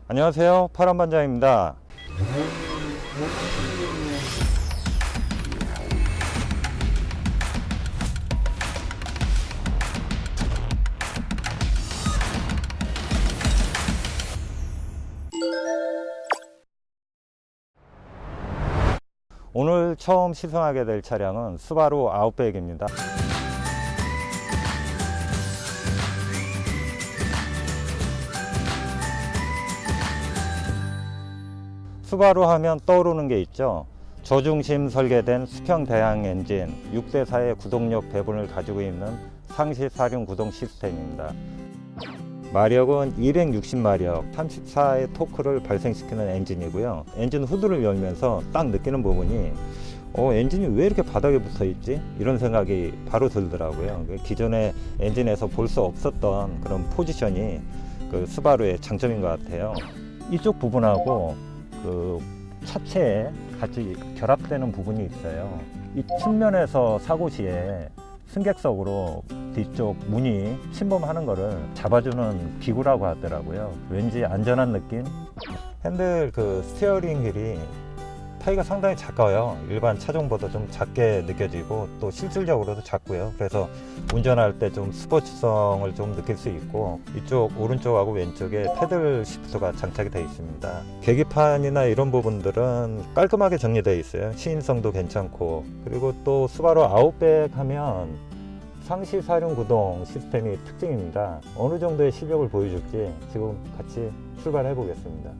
안녕하세요, 파란반장입니다. 오늘 처음 시승하게 될 차량은 스바루 아웃백입니다. 스바루 하면 떠오르는 게 있죠. 저중심 설계된 수평 대항 엔진 6대4의 구동력 배분을 가지고 있는 상시 사륜 구동 시스템입니다. 마력은 260마력, 34의 토크를 발생시키는 엔진이고요. 엔진 후드를 열면서 딱 느끼는 부분이 엔진이 왜 이렇게 바닥에 붙어 있지? 이런 생각이 바로 들더라고요. 기존의 엔진에서 볼 수 없었던 그런 포지션이 그 스바루의 장점인 것 같아요. 이쪽 부분하고 그 차체에 같이 결합되는 부분이 있어요. 이 측면에서 사고 시에 승객석으로 뒤쪽 문이 침범하는 거를 잡아주는 기구라고 하더라고요. 왠지 안전한 느낌? 핸들 그 스티어링 휠이 타이가 상당히 작아요. 일반 차종보다 좀 작게 느껴지고 또 실질적으로도 작고요. 그래서 운전할 때 좀 스포츠성을 좀 느낄 수 있고, 이쪽 오른쪽하고 왼쪽에 패들 시프트가 장착이 되어 있습니다. 계기판이나 이런 부분들은 깔끔하게 정리되어 있어요. 시인성도 괜찮고, 그리고 또 스바루 아웃백 하면 상시 사륜 구동 시스템이 특징입니다. 어느 정도의 실력을 보여줄지 지금 같이 출발해 보겠습니다.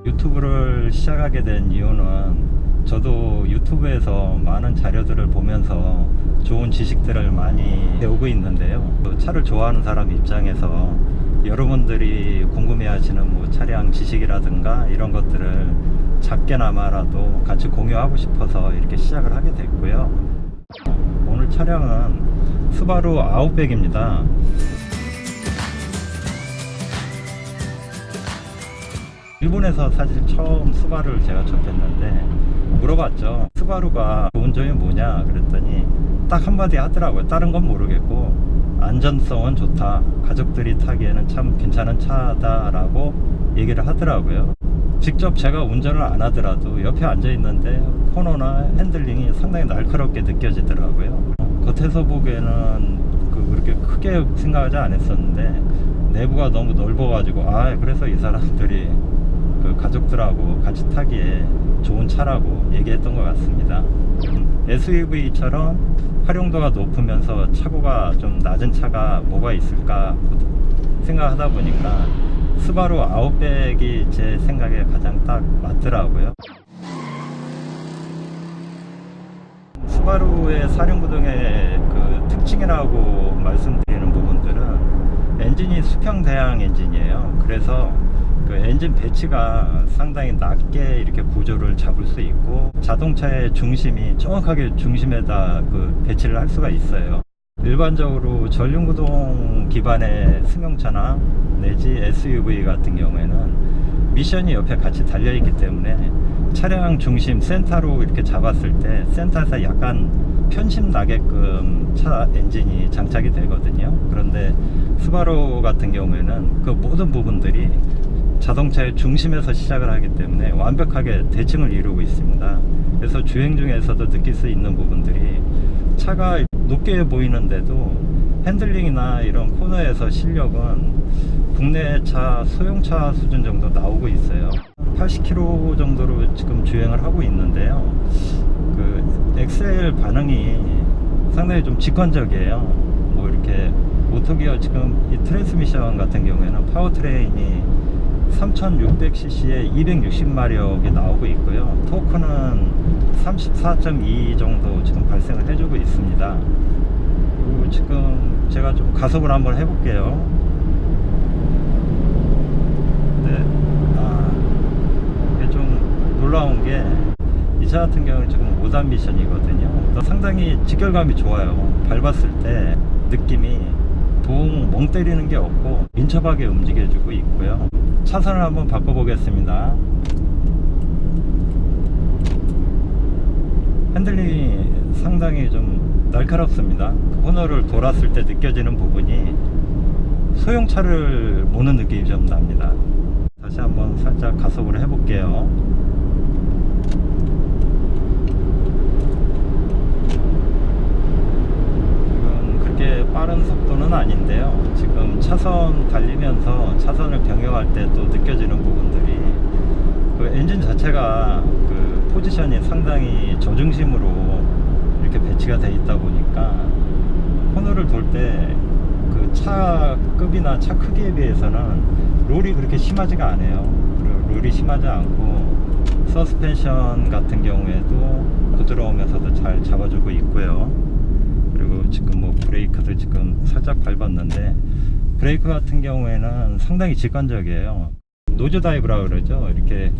유튜브를 시작하게 된 이유는 저도 유튜브에서 많은 자료들을 보면서 좋은 지식들을 많이 배우고 있는데요. 차를 좋아하는 사람 입장에서 여러분들이 궁금해 하시는 뭐 차량 지식이라든가 이런 것들을 작게나마라도 같이 공유하고 싶어서 이렇게 시작을 하게 됐고요. 오늘 차량은 스바루 아웃백입니다. 일본에서 사실 처음 스바루를 제가 접했는데 물어봤죠. 스바루가 좋은 점이 뭐냐 그랬더니 딱 한마디 하더라고요. 다른 건 모르겠고 안전성은 좋다, 가족들이 타기에는 참 괜찮은 차다 라고 얘기를 하더라고요. 직접 제가 운전을 안 하더라도 옆에 앉아 있는데 코너나 핸들링이 상당히 날카롭게 느껴지더라고요. 겉에서 보기에는 그렇게 크게 생각하지 않았었는데 내부가 너무 넓어 가지고 그래서 이 사람들이 그 가족들하고 같이 타기에 좋은 차라고 얘기했던 것 같습니다. SUV처럼 활용도가 높으면서 차고가 좀 낮은 차가 뭐가 있을까 생각하다 보니까 스바루 아웃백이 제 생각에 가장 딱 맞더라고요. 스바루의 사륜구동의 그 특징이라고 말씀드리는 부분들은 엔진이 수평 대항 엔진이에요. 그래서 그 엔진 배치가 상당히 낮게 이렇게 구조를 잡을 수 있고 자동차의 중심이 정확하게 중심에다 그 배치를 할 수가 있어요. 일반적으로 전륜구동 기반의 승용차나 내지 SUV 같은 경우에는 미션이 옆에 같이 달려있기 때문에 차량 중심 센터로 이렇게 잡았을 때 센터에서 약간 편심 나게끔 차 엔진이 장착이 되거든요. 그런데 스바루 같은 경우에는 그 모든 부분들이 자동차의 중심에서 시작을 하기 때문에 완벽하게 대칭을 이루고 있습니다. 그래서 주행 중에서도 느낄 수 있는 부분들이 차가 높게 보이는데도 핸들링이나 이런 코너에서 실력은 국내 차 소형차 수준 정도 나오고 있어요. 80km 정도로 지금 주행을 하고 있는데요. 그 엑셀 반응이 상당히 좀 직관적이에요. 뭐 이렇게 오토기어 지금 이 트랜스미션 같은 경우에는 파워트레인이 3600cc에 260마력이 나오고 있고요. 토크는 34.2 정도 지금 발생을 해주고 있습니다. 그리고 지금 제가 좀 가속을 한번 해볼게요. 네, 이게 좀 놀라운 게 이 차 같은 경우는 지금 5단 미션이거든요. 상당히 직결감이 좋아요. 밟았을 때 느낌이 붕 멍 때리는 게 없고 민첩하게 움직여주고 있고요. 차선을 한번 바꿔보겠습니다. 핸들링이 상당히 좀 날카롭습니다. 코너를 돌았을 때 느껴지는 부분이 소형차를 모는 느낌이 좀 납니다. 다시 한번 살짝 가속을 해볼게요. 지금 그렇게 빠른 속도는 아닌데요. 지금 차선 달리면서 차선을 변경할 때 또 느껴지는 부분들이, 그 엔진 자체가 그 포지션이 상당히 저중심으로 이렇게 배치가 되어 있다 보니까 코너를 돌 때 그 차급이나 차 크기에 비해서는 롤이 그렇게 심하지가 않아요. 롤이 심하지 않고 서스펜션 같은 경우에도 부드러우면서도 잘 잡아주고 있고요. 그리고 지금 뭐 브레이크도 지금 살짝 밟았는데, 브레이크 같은 경우에는 상당히 직관적이에요. 노즈 다이브라 그러죠. 이렇게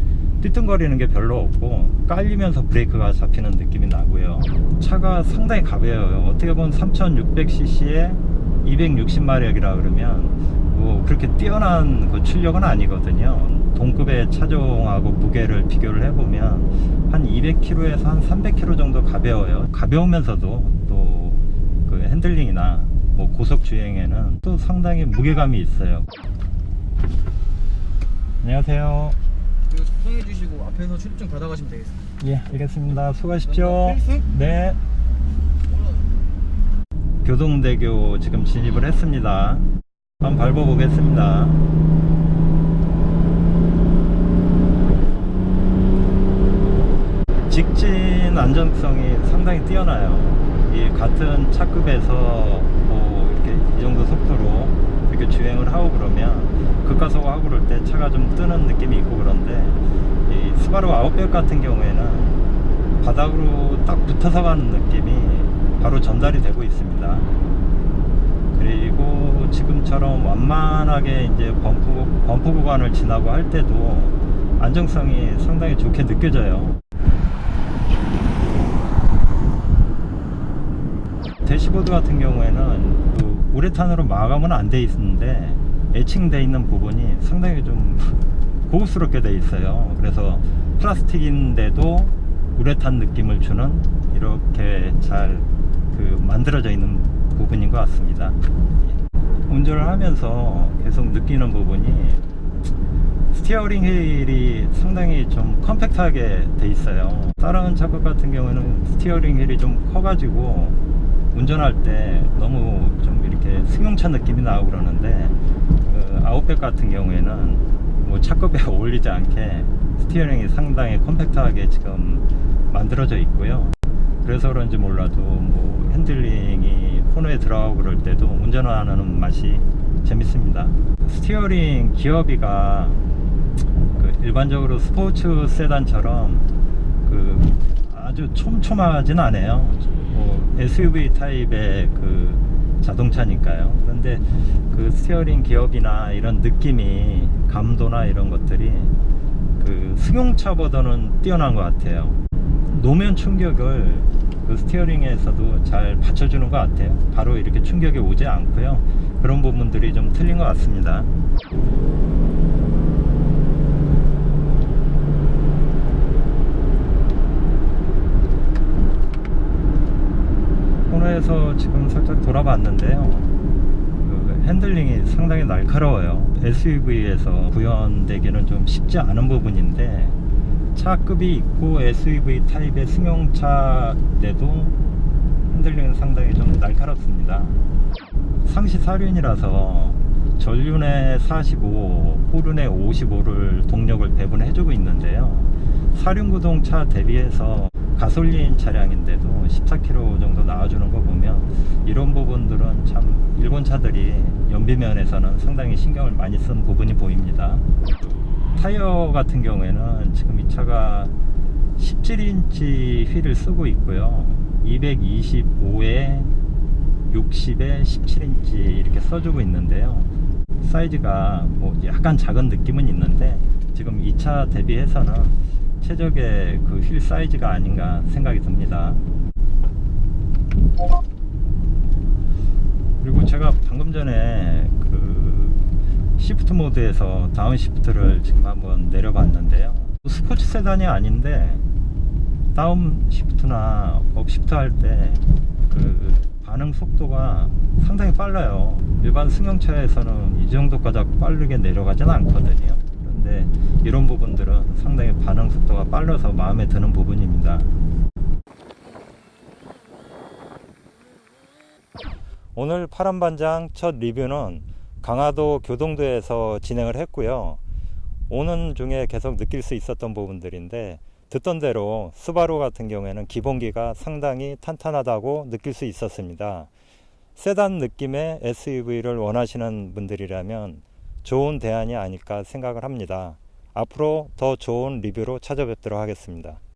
띠뚱거리는 게 별로 없고 깔리면서 브레이크가 잡히는 느낌이 나고요. 차가 상당히 가벼워요. 어떻게 보면 3600cc에 260마력이라 그러면 뭐 그렇게 뛰어난 그 출력은 아니거든요. 동급의 차종하고 무게를 비교를 해보면 한 200kg에서 한 300kg 정도 가벼워요. 가벼우면서도 또 그 핸들링이나 뭐 고속 주행에는 또 상당히 무게감이 있어요. 안녕하세요. 이거 작성해 주시고 앞에서 출입증 받아가시면 되겠습니다. 예, 알겠습니다. 수고하십시오. 필수? 네. 교동대교 지금 진입을 했습니다. 한번 밟아보겠습니다. 직진 안정성이 상당히 뛰어나요. 이 같은 차급에서 뭐 이렇게 이 정도 속도로 이렇게 주행을 하고 그러면 급가속하고 그럴 때 차가 좀 뜨는 느낌이 있고, 그런데 이 스바루 아웃백 같은 경우에는 바닥으로 딱 붙어서 가는 느낌이 바로 전달이 되고 있습니다. 그리고 지금처럼 완만하게 이제 범프 구간을 지나고 할 때도 안정성이 상당히 좋게 느껴져요. 대시보드 같은 경우에는 그 우레탄으로 마감은 안 돼 있는데 에칭돼 있는 부분이 상당히 좀 고급스럽게 돼 있어요. 그래서 플라스틱인데도 우레탄 느낌을 주는, 이렇게 잘 그 만들어져 있는 부분인 것 같습니다. 운전을 하면서 계속 느끼는 부분이, 스티어링 휠이 상당히 좀 컴팩트하게 돼 있어요. 다른 차급 같은 경우에는 스티어링 휠이 좀 커가지고 운전할 때 너무 좀 이렇게 승용차 느낌이 나고 그러는데, 그 아웃백 같은 경우에는 뭐 차급에 어울리지 않게 스티어링이 상당히 컴팩트하게 지금 만들어져 있고요. 그래서 그런지 몰라도 뭐 핸들링이 코너에 들어가고 그럴 때도 운전하는 맛이 재밌습니다. 스티어링 기어비가 그 일반적으로 스포츠 세단처럼 그 아주 촘촘하진 않아요. 뭐 SUV 타입의 그 자동차니까요. 그런데 그 스티어링 기어비나 이런 느낌이, 감도나 이런 것들이 그 승용차보다는 뛰어난 것 같아요. 노면 충격을 그 스티어링에서도 잘 받쳐주는 것 같아요. 바로 이렇게 충격이 오지 않고요. 그런 부분들이 좀 틀린 것 같습니다. 코너에서 지금 살짝 돌아봤는데요. 그 핸들링이 상당히 날카로워요. SUV에서 구현되기는 좀 쉽지 않은 부분인데, 차급이 있고 SUV 타입의 승용차인데도 핸들링은 상당히 좀 날카롭습니다. 상시 4륜이라서 전륜에 45, 후륜에 55를 동력을 배분해주고 있는데요. 4륜 구동차 대비해서 가솔린 차량인데도 14km 정도 나와주는 거 보면, 이런 부분들은 참 일본 차들이 연비면에서는 상당히 신경을 많이 쓴 부분이 보입니다. 타이어 같은 경우에는 지금 이 차가 17인치 휠을 쓰고 있고요. 225에 60에 17인치 이렇게 써주고 있는데요. 사이즈가 뭐 약간 작은 느낌은 있는데, 지금 이 차 대비해서는 최적의 그 휠 사이즈가 아닌가 생각이 듭니다. 그리고 제가 방금 전에 그 시프트 모드에서 다운 시프트를 지금 한번 내려봤는데요. 스포츠 세단이 아닌데 다운 시프트나 업 시프트 할 때 그 반응 속도가 상당히 빨라요. 일반 승용차에서는 이 정도까지 빠르게 내려가지는 않거든요. 그런데 이런 부분들은 상당히 반응 속도가 빨라서 마음에 드는 부분입니다. 오늘 파란반장 첫 리뷰는 강화도 교동도에서 진행을 했고요. 오는 중에 계속 느낄 수 있었던 부분들인데, 듣던 대로 스바루 같은 경우에는 기본기가 상당히 탄탄하다고 느낄 수 있었습니다. 세단 느낌의 SUV를 원하시는 분들이라면 좋은 대안이 아닐까 생각을 합니다. 앞으로 더 좋은 리뷰로 찾아뵙도록 하겠습니다.